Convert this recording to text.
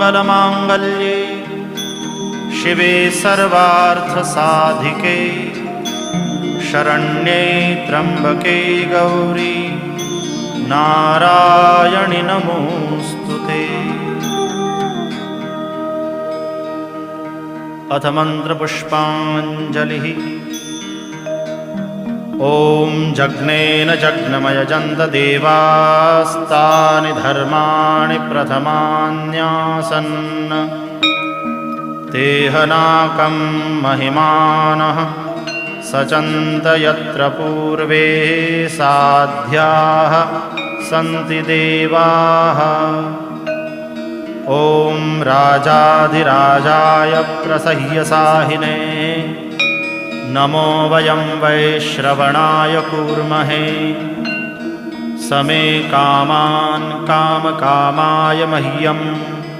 सर्वमङ्गलमाङ्गल्ये शिवे सर्वार्थसाधिके शरण्ये त्र्यम्बके गौरी नारायणि नमोऽस्तुते। अथ मन्त्रपुष्पाञ्जलिः। ॐ जग्नेन जग्नमयजन्त देवास्तानि धर्माणि प्रथमान्यासन् तेहनाकं महिमानः सचन्त यत्र पूर्वे साध्याः सन्ति देवाः। ॐ राजाधिराजाय प्रसह्यसाहिने नमो वयं वैश्रवणाय कूर्महे। समे कामान् कामकामाय मह्यं